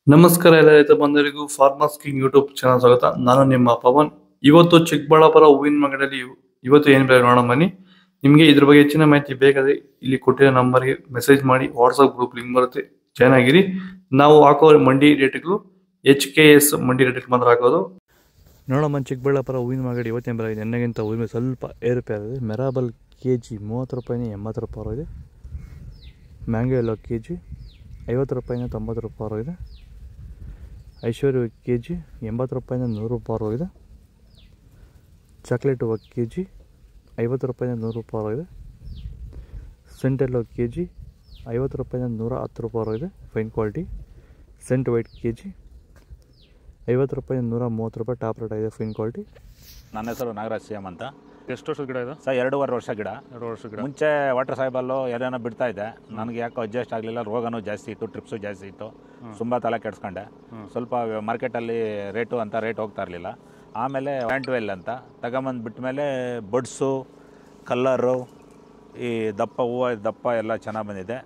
ನಮಸ್ಕಾರ ಎಲ್ಲ ರೈತ ಬಂಧುಗಳಿಗೂ ಫಾರ್ಮರ್ಸ್ ಕಿಂಗ್ ಯೂಟ್ಯೂಬ್ ಚಾನಲ್ ಸ್ವಾಗತ. ನಾನು ನಿಮ್ಮ ಪವನ್. ಇವತ್ತು ಚಿಕ್ಕಬಳ್ಳಾಪುರ ಹೂವಿನ ಮಾರ್ಕೆಟಲ್ಲಿ ಇವತ್ತು ಏನು ಬೆಲೆ ನೋಡೋಣ ಬನ್ನಿ. ನಿಮಗೆ ಇದ್ರ ಬಗ್ಗೆ ಹೆಚ್ಚಿನ ಮಾಹಿತಿ ಬೇಕಾದ್ರೆ ಇಲ್ಲಿ ಕೊಟ್ಟಿರೋ ನಂಬರ್ಗೆ ಮೆಸೇಜ್ ಮಾಡಿ, ವಾಟ್ಸ್ಆಪ್ ಗ್ರೂಪ್ ಲಿಂಕ್ ಬರುತ್ತೆ, ಜಾಯ್ನ್ ಆಗಿರಿ. ನಾವು ಹಾಕೋ ಮಂಡಿ ರೇಟ್ಗಳು HKS ಮಂಡಿ ರೇಟ್ ಮಾತ್ರ ಹಾಕೋದು. ನೋಡಮ್ಮ, ಚಿಕ್ಕಬಳ್ಳಾಪುರ ಹೂವಿನ ಮಾರ್ಕೆಟ್ ಇವತ್ತೇನು ಬೆಲೆ ಇದೆ. ಎಣ್ಣೆಗಿಂತ ಹೂವಿನ ಸ್ವಲ್ಪ ಏರುಪೇರಿದೆ. ಮೆರಾಬಲ್ KG 30 ರೂಪಾಯಿನ 80 ರೂಪಾಯಿ ಇದೆ. ಮ್ಯಾಂಗೋ ಎಲ್ಲೋ KG 50 ರೂಪಾಯಿನ 90 ರೂಪಾಯಿ ಇದೆ. ಐಶ್ವರ್ಯ KG 80 ರೂಪಾಯಿನ 100 ರೂಪಾಯಿ ಇದೆ. ಚಾಕ್ಲೇಟ್ KG 50 ರೂಪಾಯಿನ 100 ರೂಪಾಯಿ ಇದೆ. ಸೆಂಟೆಲ್ಲೋ KG 50 ರೂಪಾಯಿನ 110 ರೂಪಾಯಿ ಇದೆ. Fine quality. ಸೆಂಟ್ ವೈಟ್ KG 50 ರೂಪಾಯಿನ 130 ರೂಪಾಯಿ ಟಾಪ್ ರೇಟ್ ಇದೆ. Fine quality. ನನ್ನ ಹೆಸರು ನಾಗರಾಜ್ CM ಅಂತ. ಎಷ್ಟು ವರ್ಷದ ಗಿಡ ಇದು? ಸರ್ 2.5 ವರ್ಷ ಗಿಡ. 2 ವರ್ಷ ಗಿಡ. ಮುಂಚೆ ವಾಟರ್ ಸಾಯಿಬಲ್ಲು ಏನೇನೋ ಬಿಡ್ತಾ ಇದ್ದೆ. ನನಗೆ ಯಾಕೋ ಅಡ್ಜಸ್ಟ್ ಆಗಲಿಲ್ಲ. ರೋಗನೂ ಜಾಸ್ತಿ ಇತ್ತು, ಟ್ರಿಪ್ಸು ಜಾಸ್ತಿ ಇತ್ತು. ತುಂಬ ತಲೆ ಕೆಡಿಸ್ಕೊಂಡೆ. ಸ್ವಲ್ಪ ಮಾರ್ಕೆಟಲ್ಲಿ ರೇಟ್ ಹೋಗ್ತಾ ಇರಲಿಲ್ಲ. ಆಮೇಲೆ ಪ್ಯಾಂಟ್ವೆಲ್ ಅಂತ ತಗೊಂಬಂದು ಬಿಟ್ಟ ಮೇಲೆ ಬಡ್ಸು, ಕಲ್ಲರು, ಈ ದಪ್ಪ ಹೂವು ದಪ್ಪ ಎಲ್ಲ ಚೆನ್ನಾಗಿ ಬಂದಿದೆ.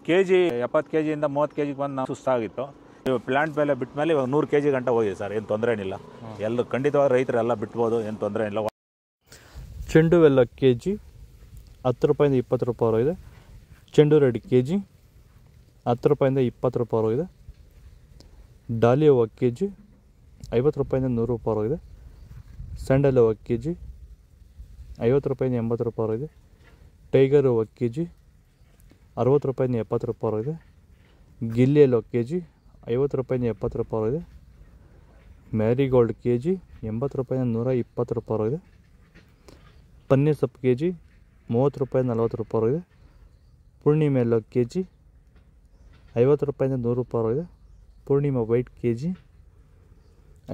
KG 70 KGಯಿಂದ 30 KGಗೆ ಬಂದು ನಾವು ಸುಸ್ತಾಗಿತ್ತು. ಪ್ಲಾಂಟ್ ಮೇಲೆ ಬಿಟ್ಟ ಮೇಲೆ ಇವಾಗ 100 KG ಗಂಟ ಹೋಗಿದೆ ಸರ್. ಏನು ತೊಂದರೆ ಏನಿಲ್ಲ. ಎಲ್ಲರೂ ಖಂಡಿತವಾಗಿ ರೈತರೆಲ್ಲ ಬಿಟ್ಬೋದು, ಏನು ತೊಂದರೆ ಇಲ್ಲ. ಚೆಂಡು ಎಲ್ಲ KG 10 ರೂಪಾಯಿಂದ 20 ರೂಪಾಯಿ ಇದೆ. ಚೆಂಡು ರೆಡ್ KG 10 ರೂಪಾಯಿಂದ 20 ರೂಪಾಯಿ ಇದೆ. ಡಾಲಿ ಹೂವು KG 50 ರೂಪಾಯಿಂದ 100 ರೂಪಾಯಿ ಇದೆ. ಸ್ಯಾಂಡಲ್ ಹೂವು KG 50 ರೂಪಾಯಿಂದ 80 ರೂಪಾಯಿ ಇದೆ. ಟೈಗರ್ ಹೂವು KG 60 ರೂಪಾಯಿಂದ 70 ರೂಪಾಯಿ ಇದೆ. ಗಿಲ್ಲಿ ಎಲ್ಲೋ KG 50 ರೂಪಾಯಿಂದ 70 ರೂಪಾಯಿ ಇದೆ. ಮ್ಯಾರಿಗೋಲ್ಡ್ KG 80 ರೂಪಾಯಿಂದ 120 ರೂಪಾಯಿ ಇದೆ. ಪನ್ನೀರ್ ಸೊಪ್ಪು KG 30 ರೂಪಾಯಿ 40 ರೂಪಾಯಿ ಇದೆ. ಪೂರ್ಣಿಮೆ ಎಲ್ಲೋ KG 50 ರೂಪಾಯಿಂದ 100 ರೂಪಾಯಿ ಇದೆ. ಪೂರ್ಣಿಮಾ ವೈಟ್ KG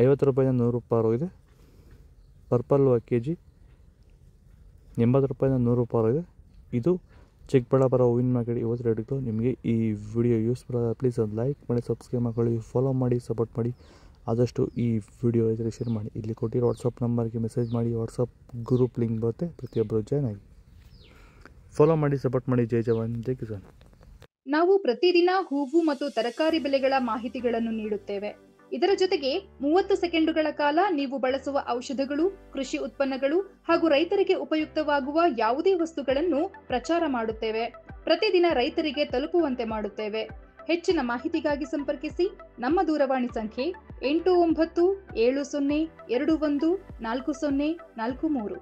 50 ರೂಪಾಯಿಂದ 100 ರೂಪಾಯಿ ಇದೆ. ಪರ್ಪಲ್ ಹೂವು KG 80 ರೂಪಾಯಿಂದ 100 ರೂಪಾಯಿ ಇದೆ. ಇದು ಚಿಕ್ಕಬಳ್ಳಾಪುರ ಹೂವಿನ ಮಾರ್ಕೆಟ್ ಇವತ್ತು ರೇಟ್ಗಳು. ನಿಮಗೆ ಈ ವಿಡಿಯೋ ಯೂಸ್ಫುಲ್ ಆದ ಪ್ಲೀಸ್ ಒಂದು ಲೈಕ್ ಮಾಡಿ, ಸಬ್ಸ್ಕ್ರೈಬ್ ಮಾಡ್ಕೊಳ್ಳಿ, ಫಾಲೋ ಮಾಡಿ, ಸಪೋರ್ಟ್ ಮಾಡಿ. ಆದಷ್ಟು ಈ ವಿಡಿಯೋ ರೈತರಿಗೆ ಶೇರ್ ಮಾಡಿ. ಇಲ್ಲಿ ಕೊಟ್ಟಿರೋ ವಾಟ್ಸಪ್ ನಂಬರ್ಗೆ ಮೆಸೇಜ್ ಮಾಡಿ, ವಾಟ್ಸಪ್ ಗ್ರೂಪ್ ಲಿಂಕ್ ಬರುತ್ತೆ, ಪ್ರತಿಯೊಬ್ಬರು ಜಾಯ್ನ್ ಆಗಿ ಫಾಲೋ ಮಾಡಿ, ಸಪೋರ್ಟ್ ಮಾಡಿ. ಜೈ ಜವಾನ್, ಜೈ ಕಿಸಾನ್. ನಾವು ಪ್ರತಿದಿನ ಹೂವು ಮತ್ತು ತರಕಾರಿ ಬೆಲೆಗಳ ಮಾಹಿತಿಗಳನ್ನು ನೀಡುತ್ತೇವೆ. ಇದರ ಜೊತೆಗೆ 30 ಸೆಕೆಂಡುಗಳ ಕಾಲ ನೀವು ಬಳಸುವ ಔಷಧಗಳು, ಕೃಷಿ ಉತ್ಪನ್ನಗಳು ಹಾಗೂ ರೈತರಿಗೆ ಉಪಯುಕ್ತವಾಗುವ ಯಾವುದೇ ವಸ್ತುಗಳನ್ನು ಪ್ರಚಾರ ಮಾಡುತ್ತೇವೆ. ಪ್ರತಿದಿನ ರೈತರಿಗೆ ತಲುಪುವಂತೆ ಮಾಡುತ್ತೇವೆ. ಹೆಚ್ಚಿನ ಮಾಹಿತಿಗಾಗಿ ಸಂಪರ್ಕಿಸಿ. ನಮ್ಮ ದೂರವಾಣಿ ಸಂಖ್ಯೆ 8970214043.